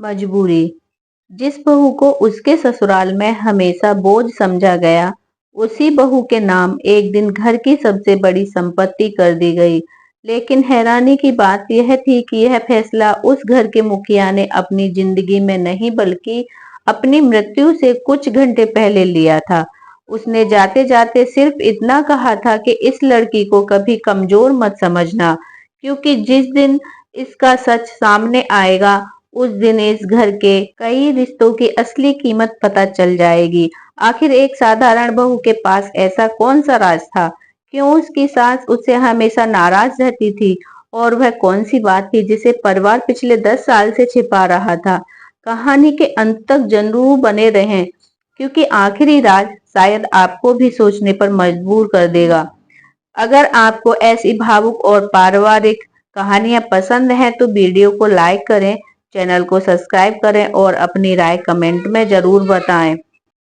मजबूरी। जिस बहू को उसके ससुराल में हमेशा बोझ समझा गया, उसी बहू के नाम एक दिन घर की सबसे बड़ी संपत्ति कर दी गई। लेकिन हैरानी की बात यह थी कि यह फैसला उस घर के मुखिया ने अपनी जिंदगी में नहीं बल्कि अपनी मृत्यु से कुछ घंटे पहले लिया था। उसने जाते जाते सिर्फ इतना कहा था कि इस लड़की को कभी कमजोर मत समझना, क्योंकि जिस दिन इसका सच सामने आएगा, उस दिन इस घर के कई रिश्तों की असली कीमत पता चल जाएगी। आखिर एक साधारण बहू के पास ऐसा कौन सा राज था? क्यों उसकी सास उससे हमेशा नाराज रहती थी? और वह कौन सी बात थी जिसे परिवार पिछले 10 साल से छिपा रहा था? कहानी के अंत तक जरूर बने रहें, क्योंकि आखिरी राज शायद आपको भी सोचने पर मजबूर कर देगा। अगर आपको ऐसी भावुक और पारिवारिक कहानियां पसंद हैं तो वीडियो को लाइक करें, चैनल को सब्सक्राइब करें और अपनी राय कमेंट में जरूर बताएं।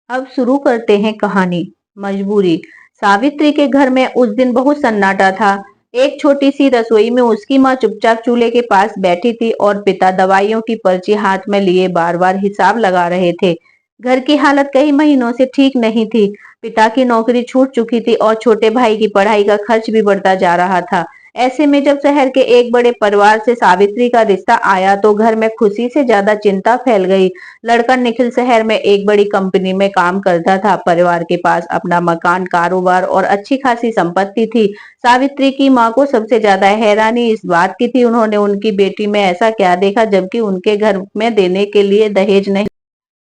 अब शुरू करते हैं कहानी। मजबूरी। सावित्री के घर में उस दिन बहुत सन्नाटा था। एक छोटी सी रसोई में उसकी माँ चुपचाप चूल्हे के पास बैठी थी और पिता दवाइयों की पर्ची हाथ में लिए बार बार हिसाब लगा रहे थे। घर की हालत कई महीनों से ठीक नहीं थी। पिता की नौकरी छूट चुकी थी और छोटे भाई की पढ़ाई का खर्च भी बढ़ता जा रहा था। ऐसे में जब शहर के एक बड़े परिवार से सावित्री का रिश्ता आया तो घर में खुशी से ज्यादा चिंता फैल गई। लड़का निखिल शहर में एक बड़ी कंपनी में काम करता था। परिवार के पास अपना मकान, कारोबार और अच्छी खासी संपत्ति थी। सावित्री की माँ को सबसे ज्यादा हैरानी इस बात की थी, उन्होंने उनकी बेटी में ऐसा क्या देखा जबकि उनके घर में देने के लिए दहेज नहीं,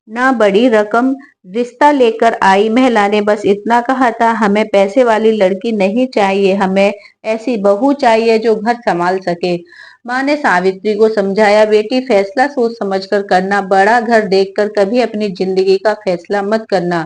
ना बड़ी रकम रिश्ता लेकर आई। महिला ने बस इतना कहा था, हमें पैसे वाली लड़की नहीं चाहिए, हमें ऐसी बहू चाहिए जो घर संभाल सके। माँ ने सावित्री को समझाया, बेटी फैसला सोच समझकर करना, बड़ा घर देखकर कभी अपनी जिंदगी का फैसला मत करना।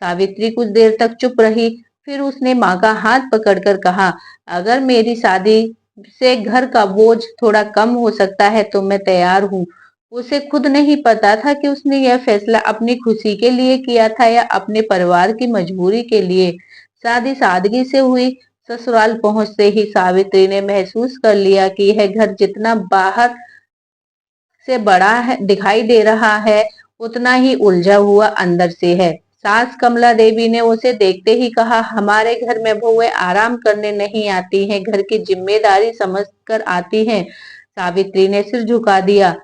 सावित्री कुछ देर तक चुप रही, फिर उसने माँ का हाथ पकड़कर कहा, अगर मेरी शादी से घर का बोझ थोड़ा कम हो सकता है तो मैं तैयार हूँ। उसे खुद नहीं पता था कि उसने यह फैसला अपनी खुशी के लिए किया था या अपने परिवार की मजबूरी के लिए। शादी सादगी से हुई। ससुराल पहुंचते ही सावित्री ने महसूस कर लिया कि यह घर जितना बाहर से बड़ा है दिखाई दे रहा है, उतना ही उलझा हुआ अंदर से है। सास कमला देवी ने उसे देखते ही कहा, हमारे घर में बहुएं आराम करने नहीं आती हैं, घर की जिम्मेदारी समझकर आती हैं। सावित्री ने सिर झुका दिया।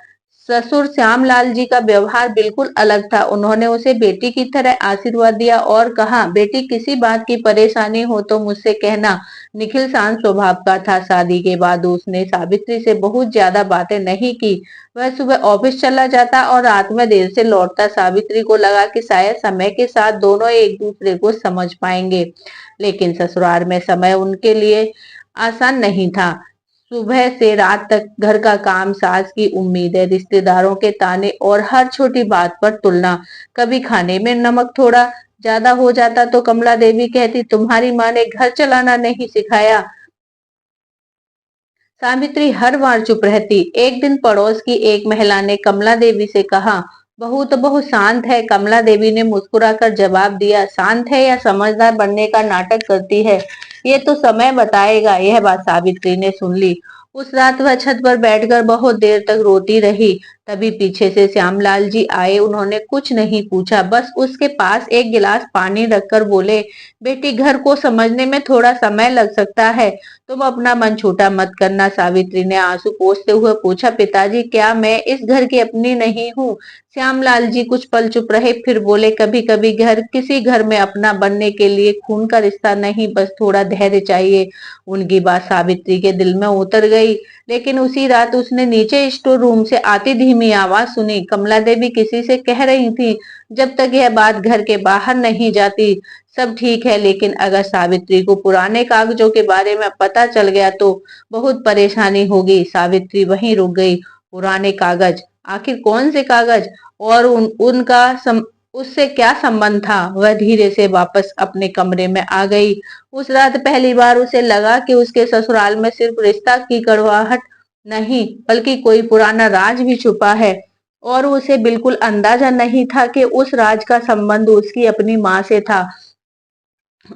ससुर श्यामलाल जी का व्यवहार बिल्कुल अलग था। उन्होंने उसे बेटी की तरह आशीर्वाद दिया और कहा, बेटी किसी बात की परेशानी हो तो मुझसे कहना। निखिल शांत स्वभाव का था। शादी के बाद उसने सावित्री से बहुत ज्यादा बातें नहीं की। वह सुबह ऑफिस चला जाता और रात में देर से लौटता। सावित्री को लगा कि शायद समय के साथ दोनों एक दूसरे को समझ पाएंगे, लेकिन ससुराल में समय उनके लिए आसान नहीं था। सुबह से रात तक घर का काम, सास की उम्मीदें, रिश्तेदारों के ताने और हर छोटी बात पर तुलना। कभी खाने में नमक थोड़ा ज्यादा हो जाता तो कमला देवी कहती, तुम्हारी माँ ने घर चलाना नहीं सिखाया। सावित्री हर बार चुप रहती। एक दिन पड़ोस की एक महिला ने कमला देवी से कहा, बहू तो बहुत शांत है। कमला देवी ने मुस्कुराकर जवाब दिया, शांत है या समझदार बनने का नाटक करती है, ये तो समय बताएगा। यह बात सावित्री ने सुन ली। उस रात वह छत पर बैठकर बहुत देर तक रोती रही। तभी पीछे से श्यामलाल जी आए। उन्होंने कुछ नहीं पूछा, बस उसके पास एक गिलास पानी रखकर बोले, बेटी घर को समझने में थोड़ा समय लग सकता है, तुम अपना मन छोटा मत करना। सावित्री ने आंसू पोंछते हुए पूछा, पिताजी क्या मैं इस घर की अपनी नहीं हूँ? श्यामलाल जी कुछ पल चुप रहे, फिर बोले, कभी कभी घर किसी घर में अपना बनने के लिए खून का रिश्ता नहीं, बस थोड़ा धैर्य चाहिए। उनकी बात सावित्री के दिल में उतर गई। लेकिन उसी रात उसने नीचे स्टोर रूम से आती धीमी आवाज सुनी। कमला देवी किसी से कह रही थी, जब तक यह बात घर के बाहर नहीं जाती सब ठीक है, लेकिन अगर सावित्री को पुराने कागजों के बारे में पता चल गया तो बहुत परेशानी होगी। सावित्री वहीं रुक गई। पुराने कागज? आखिर कौन से कागज? और उनका उससे क्या संबंध था? वह धीरे से वापस अपने कमरे में आ गई। उस रात पहली बार उसे लगा कि उसके ससुराल में सिर्फ रिश्ता की कड़वाहट नहीं, बल्कि कोई पुराना राज भी छुपा है। और उसे बिल्कुल अंदाजा नहीं था कि उस राज का संबंध उसकी अपनी माँ से था।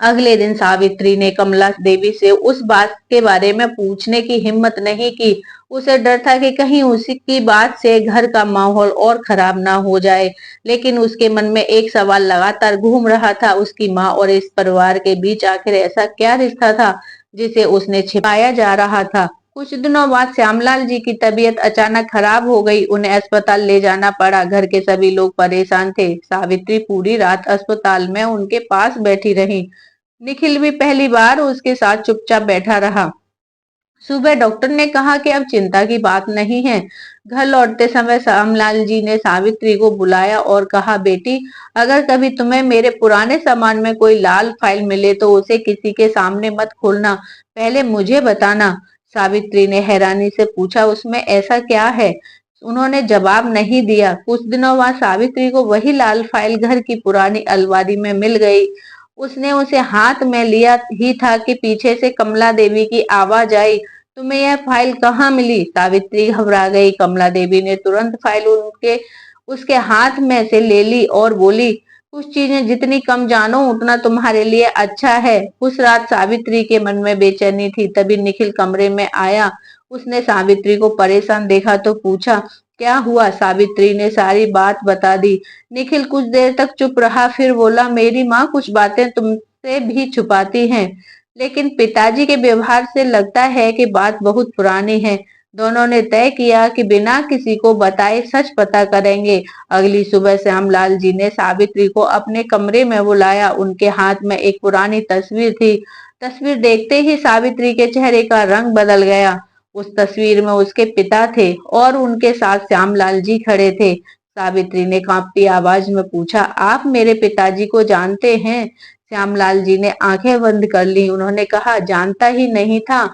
अगले दिन सावित्री ने कमला देवी से उस बात के बारे में पूछने की हिम्मत नहीं की। उसे डर था कि कहीं उसी की बात से घर का माहौल और खराब ना हो जाए। लेकिन उसके मन में एक सवाल लगातार घूम रहा था, उसकी माँ और इस परिवार के बीच आखिर ऐसा क्या रिश्ता था जिसे उसने छिपाया जा रहा था। कुछ दिनों बाद श्यामलाल जी की तबीयत अचानक खराब हो गई। उन्हें अस्पताल ले जाना पड़ा। घर के सभी लोग परेशान थे। सावित्री पूरी रात अस्पताल में उनके पास बैठी रही। निखिल भी पहली बार उसके साथ चुपचाप बैठा रहा। सुबह डॉक्टर ने कहा कि अब चिंता की बात नहीं है। घर लौटते समय श्यामलाल जी ने सावित्री को बुलाया और कहा, बेटी, अगर कभी तुम्हें मेरे पुराने सामान में कोई लाल फाइल मिले तो उसे किसी के सामने मत खोलना, पहले मुझे बताना। सावित्री ने हैरानी से पूछा, उसमें ऐसा क्या है? उन्होंने जवाब नहीं दिया। कुछ दिनों बाद सावित्री को वही लाल फाइल घर की पुरानी अलमारी में मिल गई। उसने उसे हाथ में लिया ही था कि पीछे से कमला देवी की आवाज आई, तुम्हें यह फाइल कहाँ मिली? सावित्री घबरा गई। कमला देवी ने तुरंत फाइल उनके उसके हाथ में से ले ली और बोली, कुछ चीजें जितनी कम जानो उतना तुम्हारे लिए अच्छा है। उस रात सावित्री के मन में बेचैनी थी। तभी निखिल कमरे में आया। उसने सावित्री को परेशान देखा तो पूछा, क्या हुआ? सावित्री ने सारी बात बता दी। निखिल कुछ देर तक चुप रहा, फिर बोला, मेरी माँ कुछ बातें तुमसे भी छुपाती हैं, लेकिन पिताजी के व्यवहार से लगता है कि बात बहुत पुरानी है। दोनों ने तय किया कि बिना किसी को बताए सच पता करेंगे। अगली सुबह श्यामलाल जी ने सावित्री को अपने कमरे में बुलाया। उनके हाथ में एक पुरानी तस्वीर थी। तस्वीर देखते ही सावित्री के चेहरे का रंग बदल गया। उस तस्वीर में उसके पिता थे और उनके साथ श्यामलाल जी खड़े थे। सावित्री ने कांपती आवाज में पूछा, आप मेरे पिताजी को जानते हैं? श्यामलाल जी ने आंखें बंद कर ली। उन्होंने कहा, जानता ही नहीं था,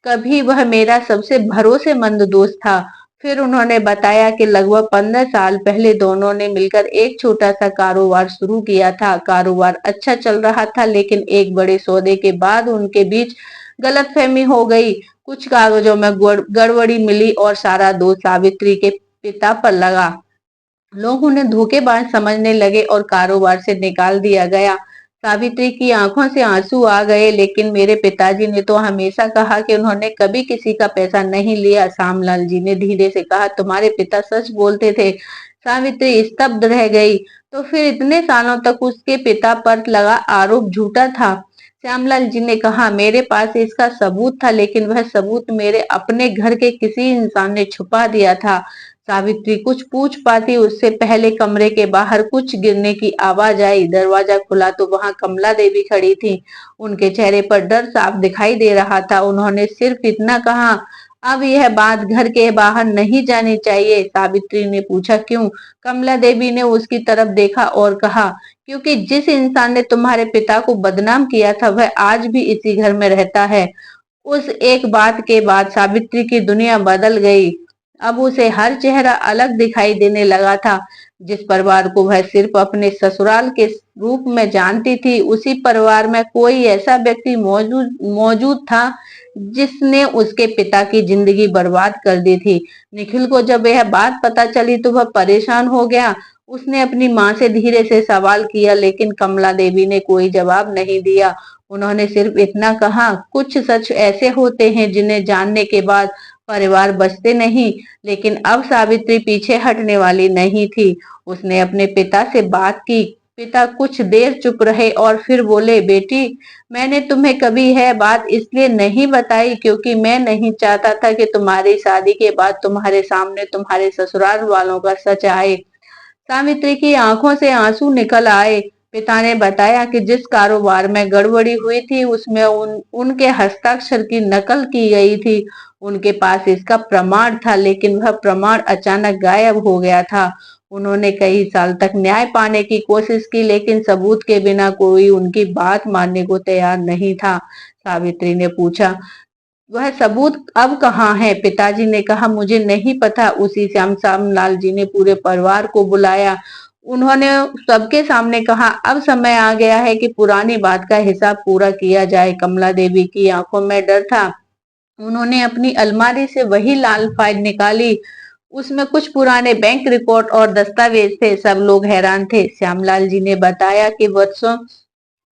कभी वह मेरा सबसे भरोसेमंद दोस्त था। फिर उन्होंने बताया कि लगभग 15 साल पहले दोनों ने मिलकर एक छोटा सा कारोबार शुरू किया था। कारोबार अच्छा चल रहा था, लेकिन एक बड़े सौदे के बाद उनके बीच गलतफहमी हो गई। कुछ कागजों में गड़बड़ी मिली और सारा दोष सावित्री के पिता पर लगा। लोग उन्हें धोखेबाज समझने लगे और कारोबार से निकाल दिया गया। सावित्री की आंखों से आंसू आ गए। लेकिन मेरे पिताजी ने तो हमेशा कहा कि उन्होंने कभी किसी का पैसा नहीं लिया। श्यामलाल जी ने धीरे से कहा, तुम्हारे पिता सच बोलते थे। सावित्री स्तब्ध रह गई। तो फिर इतने सालों तक उसके पिता पर लगा आरोप झूठा था? श्यामलाल जी ने कहा, मेरे पास इसका सबूत था, लेकिन वह सबूत मेरे अपने घर के किसी इंसान ने छुपा दिया था। सावित्री कुछ पूछ पाती उससे पहले कमरे के बाहर कुछ गिरने की आवाज आई। दरवाजा खुला तो वहां कमला देवी खड़ी थी। उनके चेहरे पर डर साफ दिखाई दे रहा था। उन्होंने सिर्फ इतना कहा, अब यह बात घर के बाहर नहीं जानी चाहिए। सावित्री ने पूछा, क्यों? कमला देवी ने उसकी तरफ देखा और कहा, क्योंकि जिस इंसान ने तुम्हारे पिता को बदनाम किया था वह आज भी इसी घर में रहता है। उस एक बात के बाद सावित्री की दुनिया बदल गई। अब उसे हर चेहरा अलग दिखाई देने लगा था। जिस परिवार को वह सिर्फ अपने ससुराल के रूप में जानती थी, उसी परिवार में कोई ऐसा व्यक्ति मौजूद मौजूद था जिसने उसके पिता की जिंदगी बर्बाद कर दी थी। निखिल को जब यह बात पता चली तो वह परेशान हो गया। उसने अपनी माँ से धीरे से सवाल किया, लेकिन कमला देवी ने कोई जवाब नहीं दिया। उन्होंने सिर्फ इतना कहा, कुछ सच ऐसे होते हैं जिन्हें जानने के बाद परिवार बचते नहीं। लेकिन अब सावित्री पीछे हटने वाली नहीं थी। उसने अपने पिता से बात की। पिता कुछ देर चुप रहे और फिर बोले, बेटी, मैंने तुम्हें कभी यह बात इसलिए नहीं बताई क्योंकि मैं नहीं चाहता था कि तुम्हारी शादी के बाद तुम्हारे सामने तुम्हारे ससुराल वालों का सच आए। सावित्री की आंखों से आंसू निकल आए। पिता ने बताया कि जिस कारोबार में गड़बड़ी हुई थी उसमें उनके हस्ताक्षर की नकल की गई थी। उनके पास इसका प्रमाण था, लेकिन वह प्रमाण अचानक गायब हो गया था। उन्होंने कई साल तक न्याय पाने की कोशिश की, लेकिन सबूत के बिना कोई उनकी बात मानने को तैयार नहीं था। सावित्री ने पूछा, वह सबूत अब कहाँ है? पिताजी ने कहा, मुझे नहीं पता। उसी श्यामलाल जी ने पूरे परिवार को बुलाया। उन्होंने सबके सामने कहा, अब समय आ गया है कि पुरानी बात का हिसाब पूरा किया जाए। कमला देवी की आंखों में डर था। उन्होंने अपनी अलमारी से वही लाल फाइल निकाली। उसमें कुछ पुराने बैंक रिकॉर्ड और दस्तावेज थे। सब लोग हैरान थे। श्यामलाल जी ने बताया कि वर्षों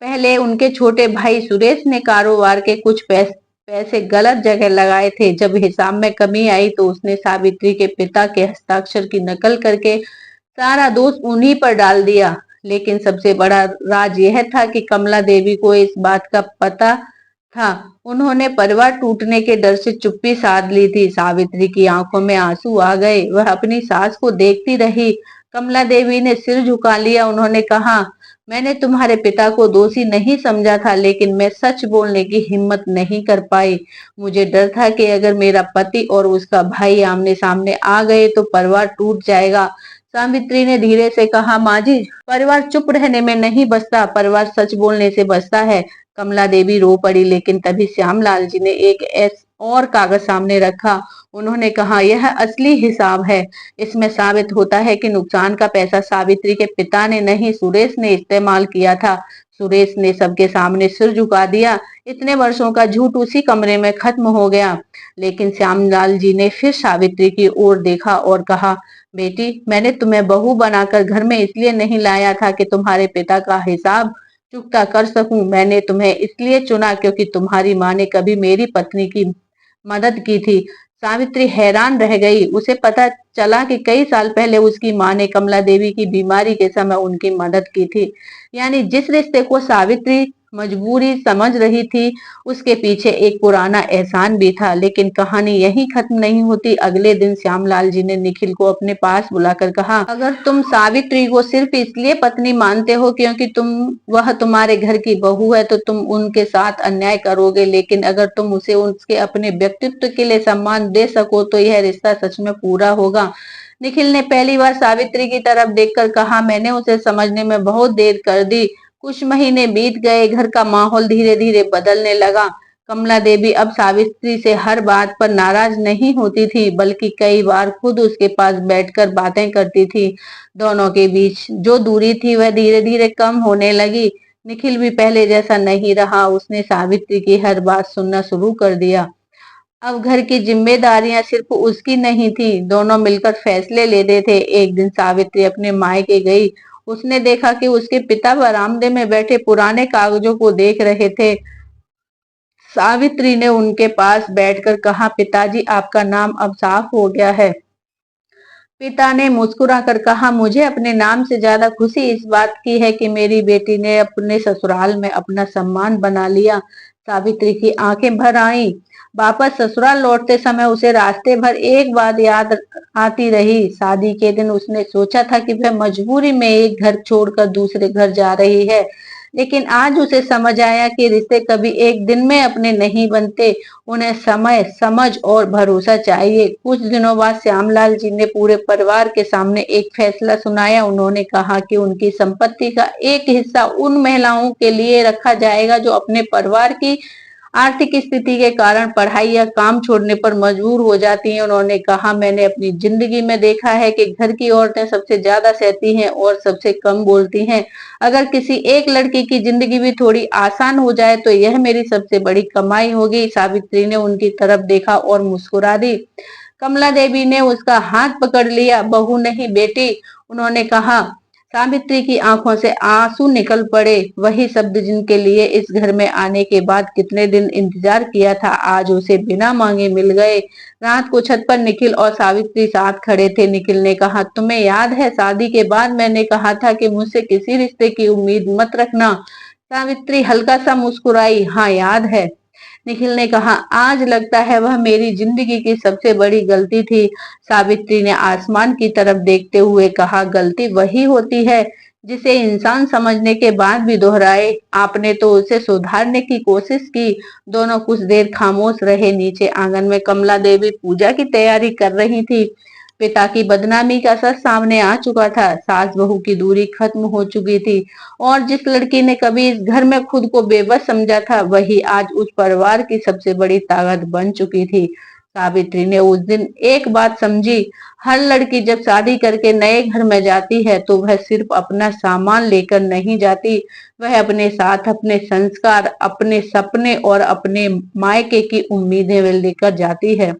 पहले उनके छोटे भाई सुरेश ने कारोबार के कुछ पैसे गलत जगह लगाए थे। जब हिसाब में कमी आई तो उसने सावित्री के पिता के हस्ताक्षर की नकल करके सारा दोष उन्हीं पर डाल दिया। लेकिन सबसे बड़ा राज यह था कि कमला देवी को इस बात का पता था। उन्होंने परिवार टूटने के डर से चुप्पी साध ली थी। सावित्री की आंखों में आंसू आ गए। वह अपनी सास को देखती रही। कमला देवी ने सिर झुका लिया। उन्होंने कहा, मैंने तुम्हारे पिता को दोषी नहीं समझा था, लेकिन मैं सच बोलने की हिम्मत नहीं कर पाई। मुझे डर था कि अगर मेरा पति और उसका भाई आमने सामने आ गए तो परिवार टूट जाएगा। सावित्री ने धीरे से कहा, माँ जी, परिवार चुप रहने में नहीं बसता, परिवार सच बोलने से बसता है। कमला देवी रो पड़ी, लेकिन तभी श्यामलाल जी ने एक और कागज सामने रखा। उन्होंने कहा, यह असली हिसाब है। इसमें साबित होता है कि नुकसान का पैसा सावित्री के पिता ने नहीं, सुरेश ने इस्तेमाल किया था। सुरेश ने सबके सामने सिर झुका दिया। इतने वर्षों का झूठ उसी कमरे में खत्म हो गया। लेकिन श्यामलाल जी ने फिर सावित्री की ओर देखा और कहा, बेटी, मैंने तुम्हें बहू बनाकर घर में इसलिए नहीं लाया था कि तुम्हारे पिता का हिसाब चुकता कर सकूं। मैंने तुम्हें इसलिए चुना क्योंकि तुम्हारी माँ ने कभी मेरी पत्नी की मदद की थी। सावित्री हैरान रह गई। उसे पता चला कि कई साल पहले उसकी माँ ने कमला देवी की बीमारी के समय उनकी मदद की थी। यानी जिस रिश्ते को सावित्री मजबूरी समझ रही थी, उसके पीछे एक पुराना एहसान भी था। लेकिन कहानी यहीं खत्म नहीं होती। अगले दिन श्यामलाल जी ने निखिल को अपने पास बुलाकर कहा, अगर तुम सावित्री को सिर्फ इसलिए पत्नी मानते हो क्योंकि वह तुम्हारे घर की बहू है, तो तुम उनके साथ अन्याय करोगे। लेकिन अगर तुम उसे उसके अपने व्यक्तित्व के लिए सम्मान दे सको तो यह रिश्ता सच में पूरा होगा। निखिल ने पहली बार सावित्री की तरफ देखकर कहा, मैंने उसे समझने में बहुत देर कर दी। कुछ महीने बीत गए। घर का माहौल धीरे धीरे बदलने लगा। कमला देवी अब सावित्री से हर बात पर नाराज नहीं होती थी, बल्कि कई बार खुद उसके पास बैठकर बातें करती थी। दोनों के बीच जो दूरी थी वह धीरे धीरे कम होने लगी। निखिल भी पहले जैसा नहीं रहा। उसने सावित्री की हर बात सुनना शुरू कर दिया। अब घर की जिम्मेदारियां सिर्फ उसकी नहीं थी, दोनों मिलकर फैसले लेते थे। एक दिन सावित्री अपने मायके गई। उसने देखा कि उसके पिता बरामदे में बैठे पुराने कागजों को देख रहे थे। सावित्री ने उनके पास बैठकर कहा, पिताजी, आपका नाम अब साफ हो गया है। पिता ने मुस्कुराकर कहा, मुझे अपने नाम से ज्यादा खुशी इस बात की है कि मेरी बेटी ने अपने ससुराल में अपना सम्मान बना लिया। सावित्री की आंखें भर आईं। वापस ससुराल लौटते समय उसे रास्ते भर एक बात याद आती रही। शादी के दिन उसने सोचा था कि वह मजबूरी में एक घर छोड़कर दूसरे घर जा रही है, लेकिन आज उसे समझ आया कि रिश्ते कभी एक दिन में अपने नहीं बनते। उन्हें समय, समझ और भरोसा चाहिए। कुछ दिनों बाद श्यामलाल जी ने पूरे परिवार के सामने एक फैसला सुनाया। उन्होंने कहा कि उनकी संपत्ति का एक हिस्सा उन महिलाओं के लिए रखा जाएगा जो अपने परिवार की आर्थिक स्थिति के कारण पढ़ाई या काम छोड़ने पर मजबूर हो जाती हैं। उन्होंने कहा, मैंने अपनी जिंदगी में देखा है कि घर की औरतें सबसे ज्यादा सहती हैं और सबसे कम बोलती हैं। अगर किसी एक लड़की की जिंदगी भी थोड़ी आसान हो जाए तो यह मेरी सबसे बड़ी कमाई होगी। सावित्री ने उनकी तरफ देखा और मुस्कुरा दी। कमला देवी ने उसका हाथ पकड़ लिया। बहू नहीं, बेटी, उन्होंने कहा। सावित्री की आंखों से आंसू निकल पड़े। वही शब्द जिनके लिए इस घर में आने के बाद कितने दिन इंतजार किया था, आज उसे बिना मांगे मिल गए। रात को छत पर निखिल और सावित्री साथ खड़े थे। निखिल ने कहा, तुम्हें याद है शादी के बाद मैंने कहा था कि मुझसे किसी रिश्ते की उम्मीद मत रखना। सावित्री हल्का सा मुस्कुराई। हाँ, याद है। निखिल ने कहा, आज लगता है वह मेरी जिंदगी की सबसे बड़ी गलती थी। सावित्री ने आसमान की तरफ देखते हुए कहा, गलती वही होती है जिसे इंसान समझने के बाद भी दोहराए। आपने तो उसे सुधारने की कोशिश की। दोनों कुछ देर खामोश रहे। नीचे आंगन में कमला देवी पूजा की तैयारी कर रही थी। पिता की बदनामी का सच सामने आ चुका था। सास बहू की दूरी खत्म हो चुकी थी और जिस लड़की ने कभी इस घर में खुद को बेबस समझा था, वही आज उस परिवार की सबसे बड़ी ताकत बन चुकी थी। सावित्री ने उस दिन एक बात समझी, हर लड़की जब शादी करके नए घर में जाती है तो वह सिर्फ अपना सामान लेकर नहीं जाती, वह अपने साथ अपने संस्कार, अपने सपने और अपने मायके की उम्मीदें लेकर जाती है।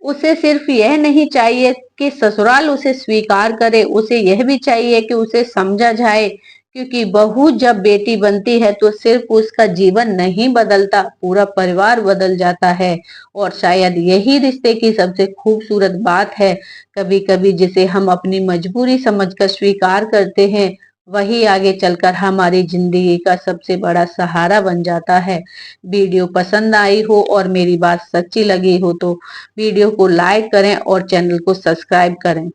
उसे सिर्फ यह नहीं चाहिए कि ससुराल उसे स्वीकार करे, उसे यह भी चाहिए कि उसे समझा जाए क्योंकि बहू जब बेटी बनती है तो सिर्फ उसका जीवन नहीं बदलता, पूरा परिवार बदल जाता है। और शायद यही रिश्ते की सबसे खूबसूरत बात है। कभी कभी जिसे हम अपनी मजबूरी समझकर स्वीकार करते हैं, वही आगे चलकर हमारी जिंदगी का सबसे बड़ा सहारा बन जाता है। वीडियो पसंद आई हो और मेरी बात सच्ची लगी हो तो वीडियो को लाइक करें और चैनल को सब्सक्राइब करें।